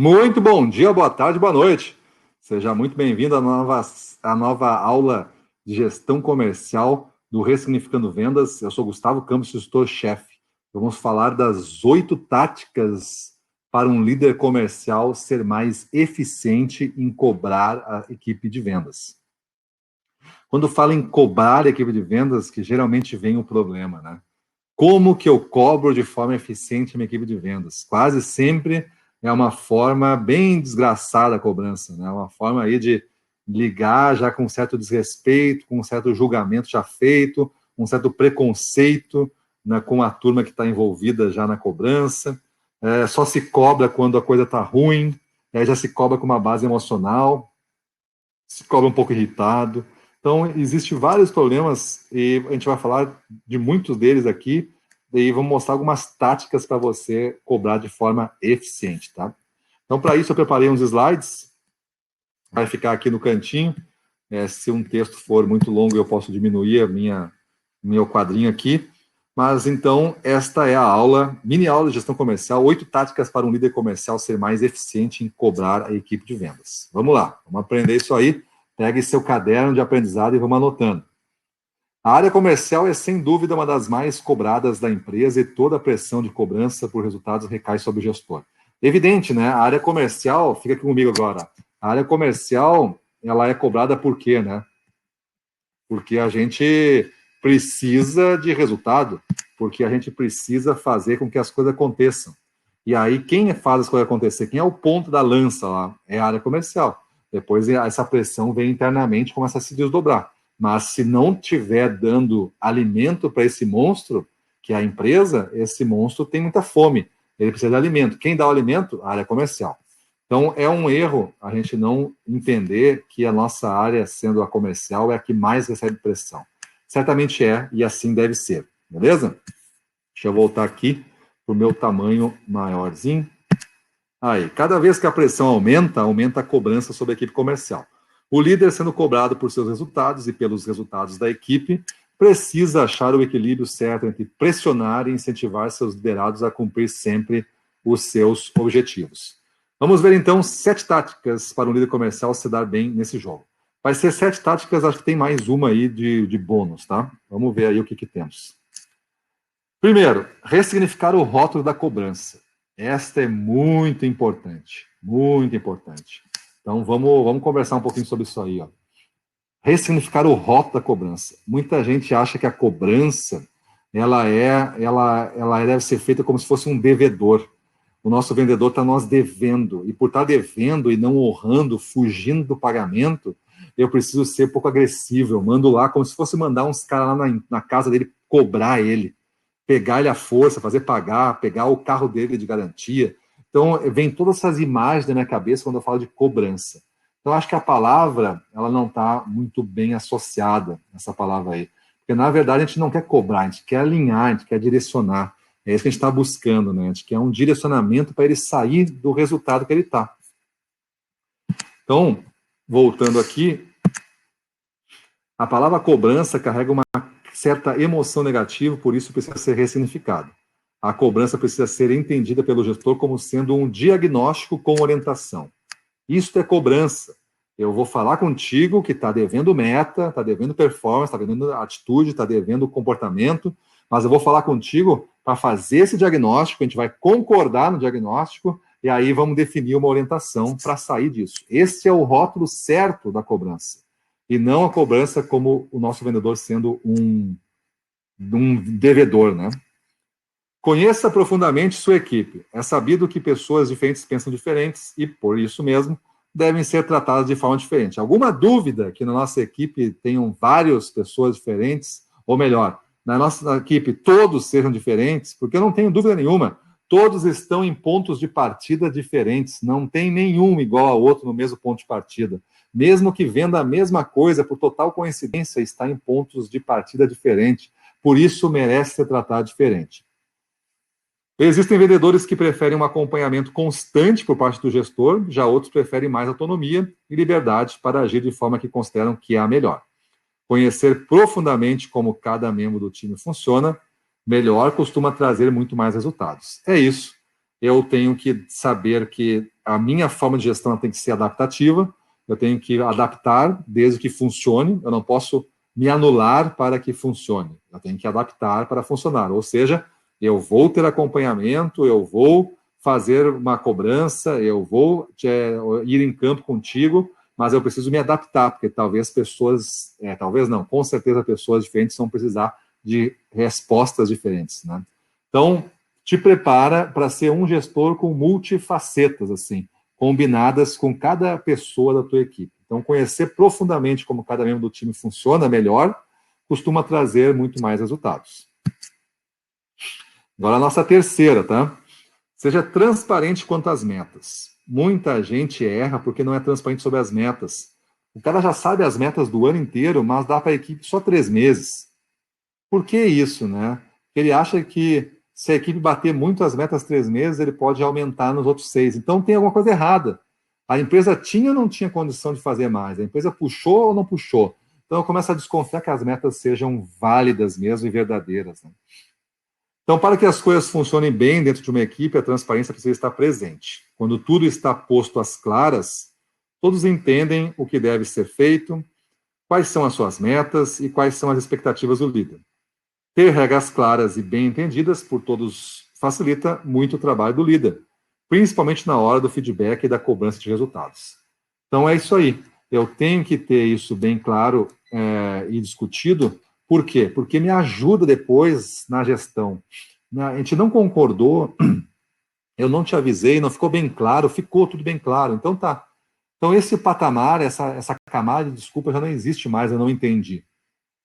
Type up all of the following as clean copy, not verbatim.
Muito bom dia, boa tarde, boa noite. Seja muito bem-vindo à nova aula de gestão comercial do Ressignificando Vendas. Eu sou Gustavo Campos, gestor-chefe. Vamos falar das 8 táticas para um líder comercial ser mais eficiente em cobrar a equipe de vendas. Quando fala em cobrar a equipe de vendas, que geralmente vem o problema, né? Como que eu cobro de forma eficiente a minha equipe de vendas? Quase sempre é uma forma bem desgraçada a cobrança, né? Uma forma aí de ligar já com um certo desrespeito, com um certo julgamento já feito, um certo preconceito, né, com a turma que está envolvida já na cobrança. Só se cobra quando a coisa está ruim, aí já se cobra com uma base emocional, se cobra um pouco irritado. Então, existem vários problemas e a gente vai falar de muitos deles aqui e vamos mostrar algumas táticas para você cobrar de forma eficiente, tá? Então, para isso, eu preparei uns slides, vai ficar aqui no cantinho. Se um texto for muito longo, eu posso diminuir meu quadrinho aqui. Mas, então, esta é a aula, mini aula de gestão comercial, 8 táticas para um líder comercial ser mais eficiente em cobrar a equipe de vendas. Vamos lá, vamos aprender isso aí. Pegue seu caderno de aprendizado e vamos anotando. A área comercial é, sem dúvida, uma das mais cobradas da empresa e toda a pressão de cobrança por resultados recai sobre o gestor. Evidente, né? A área comercial, fica aqui comigo agora, a área comercial, ela é cobrada por quê, né? Porque a gente precisa de resultado, porque a gente precisa fazer com que as coisas aconteçam. E aí, quem faz as coisas acontecer, quem é o ponto da lança lá, é a área comercial. Depois, essa pressão vem internamente, começa a se desdobrar. Mas se não tiver dando alimento para esse monstro, que é a empresa, esse monstro tem muita fome. Ele precisa de alimento. Quem dá o alimento? A área comercial. Então, é um erro a gente não entender que a nossa área, sendo a comercial, é a que mais recebe pressão. Certamente é, e assim deve ser. Beleza? Deixa eu voltar aqui para o meu tamanho maiorzinho. Aí, cada vez que a pressão aumenta, aumenta a cobrança sobre a equipe comercial. O líder, sendo cobrado por seus resultados e pelos resultados da equipe, precisa achar o equilíbrio certo entre pressionar e incentivar seus liderados a cumprir sempre os seus objetivos. Vamos ver, então, 7 táticas para um líder comercial se dar bem nesse jogo. Vai ser 7 táticas, acho que tem mais uma aí de bônus, tá? Vamos ver aí o que temos. Primeiro, ressignificar o rótulo da cobrança. Esta é muito importante, muito importante. Então, vamos conversar um pouquinho sobre isso aí, ó. Ressignificar o rótulo da cobrança. Muita gente acha que a cobrança, ela deve ser feita como se fosse um devedor. O nosso vendedor está nós devendo, e por estar devendo e não honrando, fugindo do pagamento, eu preciso ser um pouco agressivo. Eu mando lá como se fosse mandar uns caras lá na casa dele, cobrar ele, pegar ele à força, fazer pagar, pegar o carro dele de garantia. Então, vem todas essas imagens na minha cabeça quando eu falo de cobrança. Então, acho que a palavra, ela não está muito bem associada, essa palavra aí. Porque, na verdade, a gente não quer cobrar, a gente quer alinhar, a gente quer direcionar. É isso que a gente está buscando, né? A gente quer um direcionamento para ele sair do resultado que ele está. Então, voltando aqui, a palavra cobrança carrega uma certa emoção negativa, por isso precisa ser ressignificado. A cobrança precisa ser entendida pelo gestor como sendo um diagnóstico com orientação. Isto é cobrança. Eu vou falar contigo que está devendo meta, está devendo performance, está devendo atitude, está devendo comportamento, mas eu vou falar contigo para fazer esse diagnóstico, a gente vai concordar no diagnóstico e aí vamos definir uma orientação para sair disso. Esse é o rótulo certo da cobrança. E não a cobrança como o nosso vendedor sendo um devedor, né? Conheça profundamente sua equipe. É sabido que pessoas diferentes pensam diferentes e, por isso mesmo, devem ser tratadas de forma diferente. Alguma dúvida que na nossa equipe tenham várias pessoas diferentes, ou melhor, na nossa equipe todos sejam diferentes, porque eu não tenho dúvida nenhuma, todos estão em pontos de partida diferentes, não tem nenhum igual ao outro no mesmo ponto de partida. Mesmo que venda a mesma coisa, por total coincidência, está em pontos de partida diferentes. Por isso merece ser tratado diferente. Existem vendedores que preferem um acompanhamento constante por parte do gestor, já outros preferem mais autonomia e liberdade para agir de forma que consideram que é a melhor. Conhecer profundamente como cada membro do time funciona melhor costuma trazer muito mais resultados. É isso. eu tenho que saber que a minha forma de gestão tem que ser adaptativa, eu tenho que adaptar desde que funcione, eu não posso me anular para que funcione, eu tenho que adaptar para funcionar, ou seja, eu vou ter acompanhamento, eu vou fazer uma cobrança, eu vou ir em campo contigo, mas eu preciso me adaptar, porque talvez pessoas, talvez não, com certeza pessoas diferentes vão precisar de respostas diferentes, né? Então, te prepara para ser um gestor com multifacetas, assim, combinadas com cada pessoa da tua equipe. Então, conhecer profundamente como cada membro do time funciona melhor, costuma trazer muito mais resultados. Agora, a nossa terceira, tá? Seja transparente quanto às metas. Muita gente erra porque não é transparente sobre as metas. O cara já sabe as metas do ano inteiro, mas dá para a equipe só 3 meses. Por que isso, né? Ele acha que se a equipe bater muito as metas 3 meses, ele pode aumentar nos outros 6. Então tem alguma coisa errada. A empresa tinha ou não tinha condição de fazer mais? A empresa puxou ou não puxou? Então eu começo a desconfiar que as metas sejam válidas mesmo e verdadeiras, né? Então, para que as coisas funcionem bem dentro de uma equipe, a transparência precisa estar presente. Quando tudo está posto às claras, todos entendem o que deve ser feito, quais são as suas metas e quais são as expectativas do líder. Ter regras claras e bem entendidas por todos facilita muito o trabalho do líder, principalmente na hora do feedback e da cobrança de resultados. Então, é isso aí. Eu tenho que ter isso bem claro e discutido. Por quê? Porque me ajuda depois na gestão. A gente não concordou, eu não te avisei, não ficou bem claro, ficou tudo bem claro. Então tá. Então esse patamar, essa camada de desculpa já não existe mais, eu não entendi.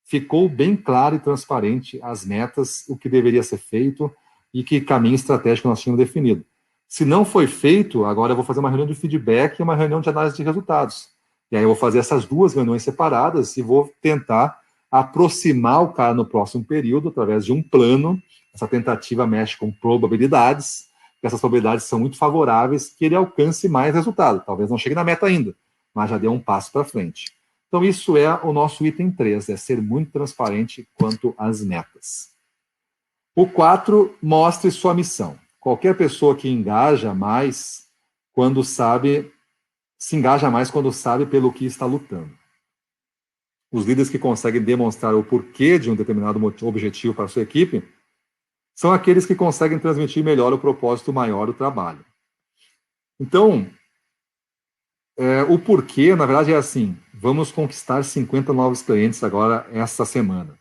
Ficou bem claro e transparente as metas, o que deveria ser feito e que caminho estratégico nós tínhamos definido. Se não foi feito, agora eu vou fazer uma reunião de feedback e uma reunião de análise de resultados. E aí eu vou fazer essas 2 reuniões separadas e vou tentar aproximar o cara no próximo período através de um plano. Essa tentativa mexe com probabilidades, porque essas probabilidades são muito favoráveis que ele alcance mais resultado. Talvez não chegue na meta ainda, mas já deu um passo para frente. Então, isso é o nosso item 3, é ser muito transparente quanto às metas. O 4, mostre sua missão. Qualquer pessoa que engaja mais quando sabe, se engaja mais quando sabe pelo que está lutando. Os líderes que conseguem demonstrar o porquê de um determinado objetivo para a sua equipe são aqueles que conseguem transmitir melhor o propósito maior do trabalho. Então, o porquê, na verdade, é assim: vamos conquistar 50 novos clientes agora, essa semana.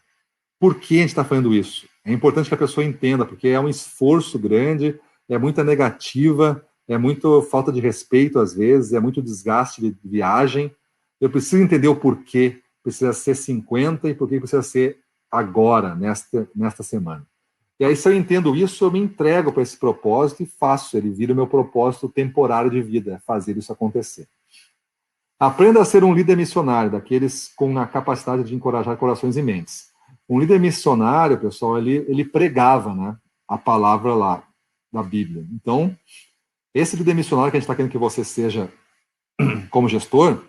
Por que a gente está fazendo isso? É importante que a pessoa entenda, porque é um esforço grande, é muita negativa, é muito falta de respeito às vezes, é muito desgaste de viagem. Eu preciso entender o porquê precisa ser 50 e por que precisa ser agora, nesta semana. E aí, se eu entendo isso, eu me entrego para esse propósito e faço. Ele vira o meu propósito temporário de vida, fazer isso acontecer. Aprenda a ser um líder missionário, daqueles com a capacidade de encorajar corações e mentes. Um líder missionário, pessoal, ele pregava, né, a palavra lá da Bíblia. Então, esse líder missionário que a gente está querendo que você seja como gestor,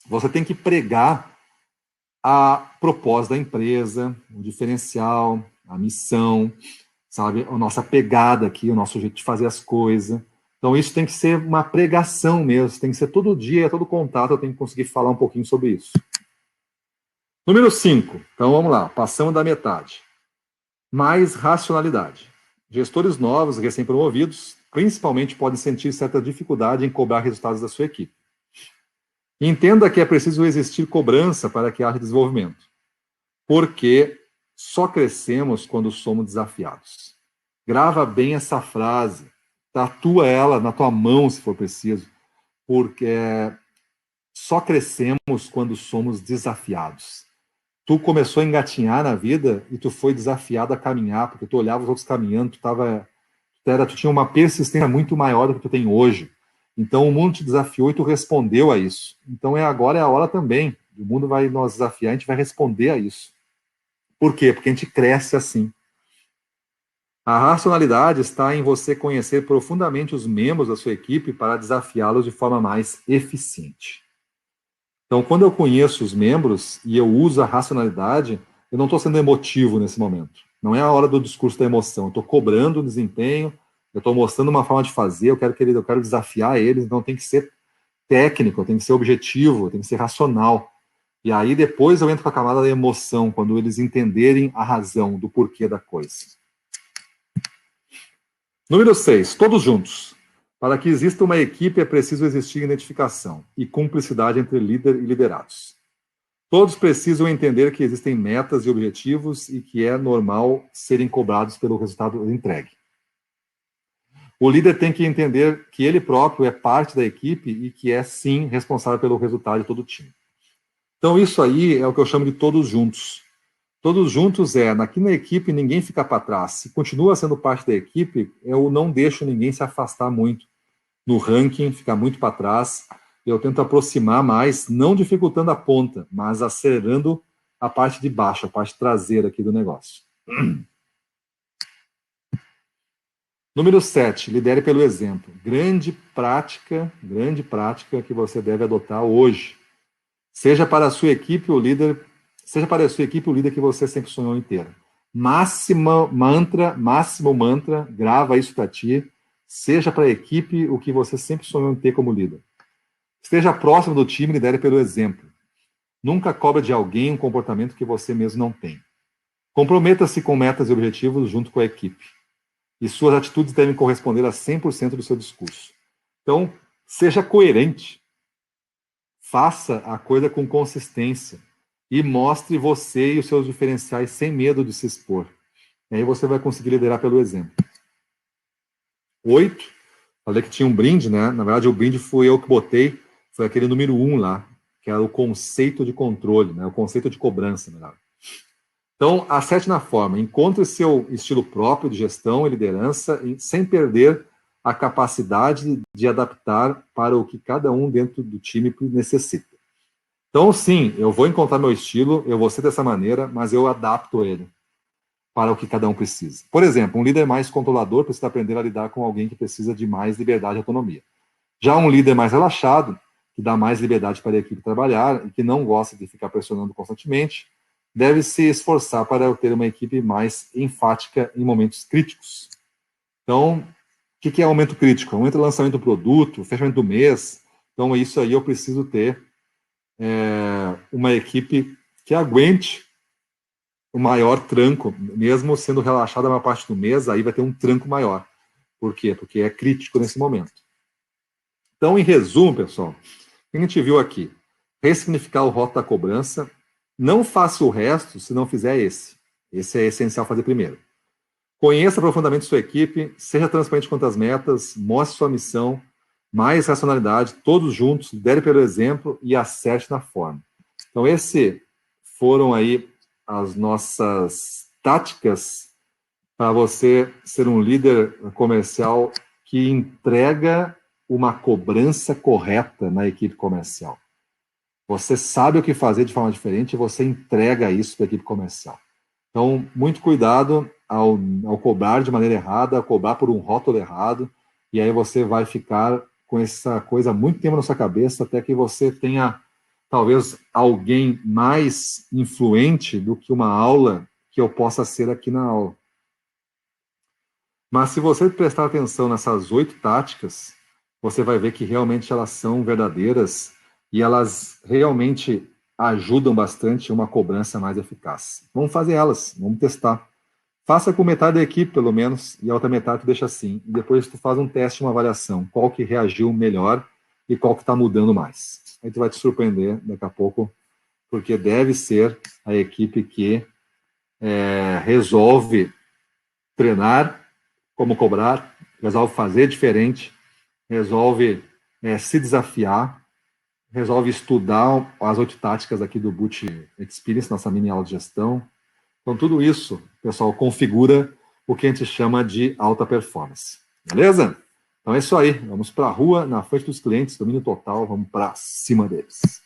você tem que pregar a propósito da empresa, o diferencial, a missão, sabe, a nossa pegada aqui, o nosso jeito de fazer as coisas. Então, isso tem que ser uma pregação mesmo, tem que ser todo dia, todo contato, eu tenho que conseguir falar um pouquinho sobre isso. Número 5, então vamos lá, passamos da metade. Mais racionalidade. Gestores novos, recém-promovidos, principalmente podem sentir certa dificuldade em cobrar resultados da sua equipe. Entenda que é preciso existir cobrança para que haja desenvolvimento, porque só crescemos quando somos desafiados. Grava bem essa frase, tatua ela na tua mão, se for preciso, porque só crescemos quando somos desafiados. Tu começou a engatinhar na vida e tu foi desafiado a caminhar, porque tu olhava os outros caminhando, tu tinha uma persistência muito maior do que tu tem hoje. Então o mundo te desafiou e tu respondeu a isso. Então agora é a hora também. O mundo vai nos desafiar, a gente vai responder a isso. Por quê? Porque a gente cresce assim. A racionalidade está em você conhecer profundamente os membros da sua equipe para desafiá-los de forma mais eficiente. Então, quando eu conheço os membros e eu uso a racionalidade, eu não estou sendo emotivo nesse momento. Não é a hora do discurso da emoção. Eu estou cobrando o desempenho, eu estou mostrando uma forma de fazer, eu quero desafiar eles, então tem que ser técnico, tem que ser objetivo, tem que ser racional. E aí depois eu entro com a camada da emoção, quando eles entenderem a razão do porquê da coisa. Número 6, todos juntos. Para que exista uma equipe é preciso existir identificação e cumplicidade entre líder e liderados. Todos precisam entender que existem metas e objetivos e que é normal serem cobrados pelo resultado entregue. O líder tem que entender que ele próprio é parte da equipe e que é, sim, responsável pelo resultado de todo o time. Então, isso aí é o que eu chamo de todos juntos. Todos juntos aqui na equipe ninguém fica para trás. Se continua sendo parte da equipe, eu não deixo ninguém se afastar muito no ranking, ficar muito para trás. Eu tento aproximar mais, não dificultando a ponta, mas acelerando a parte de baixo, a parte traseira aqui do negócio. Número 7, lidere pelo exemplo. Grande prática que você deve adotar hoje. Seja para a sua equipe o líder que você sempre sonhou em ter. Máximo mantra, grava isso para ti. Seja para a equipe o que você sempre sonhou em ter como líder. Esteja próximo do time, lidere pelo exemplo. Nunca cobra de alguém um comportamento que você mesmo não tem. Comprometa-se com metas e objetivos junto com a equipe. E suas atitudes devem corresponder a 100% do seu discurso. Então, seja coerente. Faça a coisa com consistência. E mostre você e os seus diferenciais sem medo de se expor. E aí você vai conseguir liderar pelo exemplo. 8. Falei que tinha um brinde, né? Na verdade, o brinde fui eu que botei. Foi aquele número 1 lá, que era o conceito de controle, né? O conceito de cobrança, melhor. Então, acerte na forma. Encontre seu estilo próprio de gestão e liderança sem perder a capacidade de adaptar para o que cada um dentro do time necessita. Então, sim, eu vou encontrar meu estilo, eu vou ser dessa maneira, mas eu adapto ele para o que cada um precisa. Por exemplo, um líder mais controlador precisa aprender a lidar com alguém que precisa de mais liberdade e autonomia. Já um líder mais relaxado, que dá mais liberdade para a equipe trabalhar e que não gosta de ficar pressionando constantemente, deve se esforçar para ter uma equipe mais enfática em momentos críticos. Então, o que é momento crítico? Momento do lançamento do produto, fechamento do mês. Então, isso aí eu preciso ter uma equipe que aguente o maior tranco, mesmo sendo relaxada a maior parte do mês, aí vai ter um tranco maior. Por quê? Porque é crítico nesse momento. Então, em resumo, pessoal, o que a gente viu aqui? Ressignificar o rótulo da cobrança. Não faça o resto se não fizer esse. Esse é essencial fazer primeiro. Conheça profundamente sua equipe, seja transparente quanto às metas, mostre sua missão, mais racionalidade, todos juntos, lidere pelo exemplo e acerte na forma. Então, esses foram aí as nossas táticas para você ser um líder comercial que entrega uma cobrança correta na equipe comercial. Você sabe o que fazer de forma diferente e você entrega isso para a equipe comercial. Então, muito cuidado ao cobrar de maneira errada, ao cobrar por um rótulo errado, e aí você vai ficar com essa coisa há muito tempo na sua cabeça, até que você tenha, talvez, alguém mais influente do que uma aula que eu possa ser aqui na aula. Mas se você prestar atenção nessas 8 táticas, você vai ver que realmente elas são verdadeiras e elas realmente ajudam bastante uma cobrança mais eficaz. Vamos fazer elas, vamos testar. Faça com metade da equipe, pelo menos, e a outra metade tu deixa assim. E depois tu faz um teste, uma avaliação. Qual que reagiu melhor e qual que está mudando mais. Aí tu vai te surpreender daqui a pouco, porque deve ser a equipe que resolve treinar como cobrar, resolve fazer diferente, resolve se desafiar, resolve estudar as 8 táticas aqui do Boot Experience, nossa mini aula de gestão. Então, tudo isso, pessoal, configura o que a gente chama de alta performance. Beleza? Então é isso aí. Vamos para a rua, na frente dos clientes, domínio total, vamos para cima deles.